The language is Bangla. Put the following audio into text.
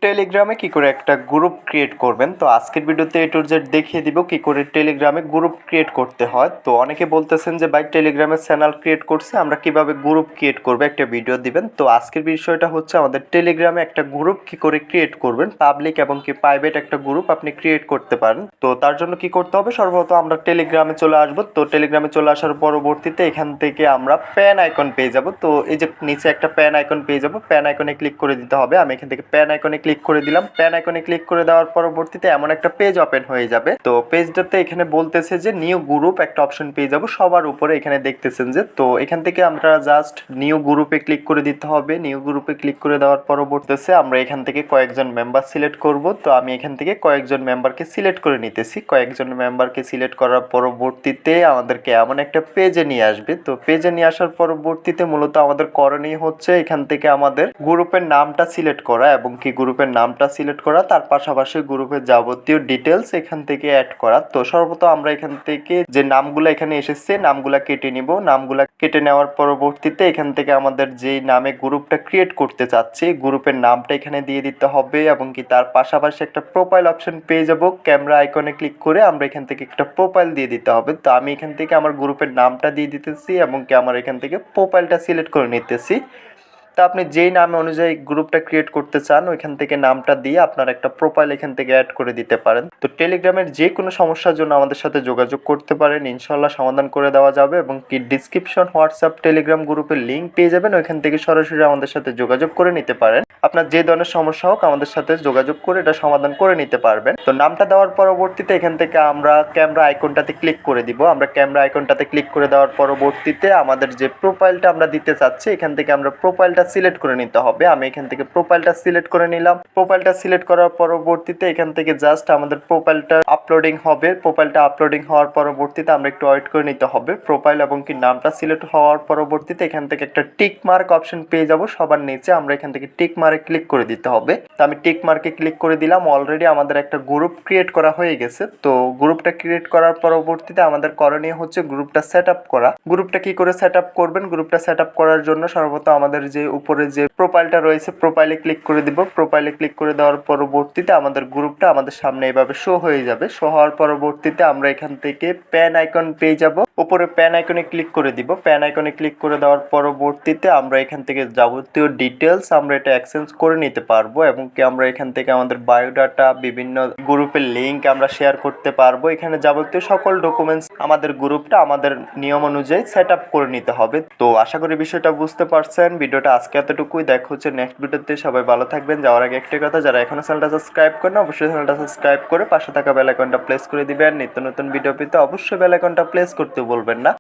টেলিগ্রামে কি করে একটা গ্রুপ ক্রিয়েট করবেন। তো আজকের ভিডিওতে এ টু জেড দেখিয়ে দিব কি করে টেলিগ্রামে গ্রুপ ক্রিয়েট করতে হয়। তো অনেকে বলতেছেন যে ভাই টেলিগ্রামে চ্যানেল ক্রিয়েট করছে, আমরা কিভাবে গ্রুপ ক্রিয়েট করবো, একটা ভিডিও দিবেন। তো আজকের বিষয়টা হচ্ছে আমাদের টেলিগ্রামে একটা গ্রুপ কি করে ক্রিয়েট করবেন, পাবলিক এবং কি প্রাইভেট একটা গ্রুপ আপনি ক্রিয়েট করতে পারেন। তো তার জন্য কি করতে হবে, সর্বপ্রথম আমরা টেলিগ্রামে চলে আসব। তো টেলিগ্রামে চলে আসার পরবর্তীতে এখান থেকে আমরা প্যান আইকন পেয়ে যাব। তো এই যে নিচে একটা প্যান আইকন পেয়ে যাব, প্যান আইকনে ক্লিক করে দিতে হবে। আমি এখান থেকে প্যান আইকনে ক্লিক করে দিলাম। প্যান আইকনে ক্লিক করে দেওয়ার পরবর্তীতে এমন একটা পেজ ওপেন হয়ে যাবে। তো পেজটাতে এখানে বলতেছে যে নিউ গ্রুপ একটা অপশন পেয়ে যাব সবার উপরে, এখানে দেখতেছেন যে। তো এখান থেকে আমরা জাস্ট নিউ গ্রুপে ক্লিক করে দিতে হবে। নিউ গ্রুপে ক্লিক করে দেওয়ার পরবর্তীতে আমরা এখান থেকে কয়েকজন মেম্বার সিলেক্ট করব। তো আমি এখান থেকে কয়েকজন মেম্বারকে সিলেক্ট করে নিতেছি। কয়েকজন মেম্বারকে সিলেক্ট করার পরবর্তীতে আমাদেরকে এমন একটা পেজে নিয়ে আসবে। তো পেজে নিয়ে আসার পরবর্তীতে মূলত আমাদের করণীয় হচ্ছে এখান থেকে আমাদের গ্রুপের নামটা সিলেক্ট করা এবং কি গ্রুপের নামটা সিলেক্ট করা, তার পাশাপাশি গ্রুপের যাবতীয় ডিটেলস এখান থেকে অ্যাড করা। তো সর্বপ্রথম আমরা এখান থেকে যে নামগুলো এখানে এসেছে নামগুলা কেটে নিব। নামগুলা কেটে নেওয়ার পরবর্তীতে এখান থেকে আমাদের যে নামে গ্রুপটা ক্রিয়েট করতে চাচ্ছি গ্রুপের নামটা এখানে দিয়ে দিতে হবে এবং কি তার পাশাপাশি একটা প্রোফাইল অপশন পেয়ে যাব। ক্যামেরা আইকনে ক্লিক করে আমরা এখান থেকে একটা প্রোফাইল দিয়ে দিতে হবে। তো আমি এখান থেকে আমার গ্রুপের নামটা দিয়ে দিতেছি এবং কি আমার এখান থেকে প্রোফাইলটা সিলেক্ট করে নিতেছি। তা আপনি যেই নামে অনুযায়ী গ্রুপটা ক্রিয়েট করতে চান ওইখান থেকে নামটা দিয়ে আপনার একটা প্রোফাইল এখান থেকে অ্যাড করে দিতে পারেন। তো টেলিগ্রামের যে কোনো সমস্যার জন্য আমাদের সাথে যোগাযোগ করতে পারেন, ইনশাল্লাহ সমাধান করে দেওয়া যাবে। এবং কি ডিসক্রিপশন হোয়াটসঅ্যাপ টেলিগ্রাম গ্রুপের লিঙ্ক পেয়ে যাবেন, ওইখান থেকে সরাসরি আমাদের সাথে যোগাযোগ করে নিতে পারেন। আপনার যে ধরনের সমস্যা হোক আমাদের সাথে যোগাযোগ করে এটা সমাধান করে নিতে পারবেন। তো নামটা দেওয়ার পরবর্তীতে এখান থেকে আমরা ক্যামেরা আইকনটাতে ক্লিক করে দিব। আমরা ক্যামেরা আইকনটাতে ক্লিক করে দেওয়ার পরবর্তীতে আমাদের যে প্রোফাইলটা আমরা দিতে চাচ্ছি এখান থেকে আমরা প্রোফাইলটা সিলেক্ট করে নিতে হবে। আমি এখান থেকে প্রোফাইলটা সিলেক্ট করে নিলাম। প্রোফাইলটা সিলেক্ট করার পরবর্তীতে এখান থেকে জাস্ট আমাদের প্রোফাইলটা আপলোডিং হবে। প্রোফাইলটা আপলোডিং হওয়ার পরবর্তীতে আমরা একটু ওয়েট করে নিতে হবে। প্রোফাইল এবং কি নামটা সিলেক্ট হওয়ার পরবর্তীতে এখান থেকে একটা টিক মার্ক অপশন পেয়ে যাব সবার নিচে, আমরা এখান থেকে টিক মার্কে ক্লিক করে দিতে হবে। তো আমি টিক মার্কে ক্লিক করে দিলাম। অলরেডি আমাদের একটা গ্রুপ ক্রিয়েট করা হয়ে গেছে। তো গ্রুপটা ক্রিয়েট করার পরবর্তীতে আমাদের করণীয় হচ্ছে গ্রুপটা সেট আপ করা। গ্রুপটা কি করে সেট আপ করবেন, গ্রুপটা সেট আপ করার জন্য সর্বপ্রথম আমাদের যে উপরে যে প্রোফাইলটা রয়েছে প্রোফাইলে ক্লিক করে দিব। প্রোফাইলে ক্লিক করে দেওয়ার পরবর্তীতে আমাদের গ্রুপটা আমাদের সামনে এভাবে শো হয়ে যাবে। শো হওয়ার পরবর্তীতে আমরা এখান থেকে প্যান আইকন পেয়ে যাব। উপরে প্যান আইকনে ক্লিক করে দিব। প্যান আইকনে ক্লিক করে দেওয়ার পরবর্তীতে আমরা এখান থেকে যাবতীয় ডিটেলস আমরা এটা এক্সচেঞ্জ করে নিতে পারবো এবং কি আমরা এখান থেকে আমাদের বায়োডাটা, বিভিন্ন গ্রুপের লিঙ্ক আমরা শেয়ার করতে পারবো। এখানে যাবতীয় সকল ডকুমেন্টস আমাদের গ্রুপটা আমাদের নিয়ম অনুযায়ী সেট আপ করে নিতে হবে। তো আশা করি বিষয়টা বুঝতে পারছেন। ভিডিওটা আজকে এতটুকুই, দেখা হচ্ছে নেক্সট ভিডিওতে। সবাই ভালো থাকবেন। যাওয়ার আগে একটাই কথা, যারা এখনো চ্যানেলটা সাবস্ক্রাইব করেন অবশ্যই চ্যানেলটা সাবস্ক্রাইব করে পাশে থাকা বেল আইকনটা প্রেস করে দিবেন। নিত্য নতুন ভিডিও পেতে অবশ্যই বেল আইকনটা প্রেস করতে বলবেন না।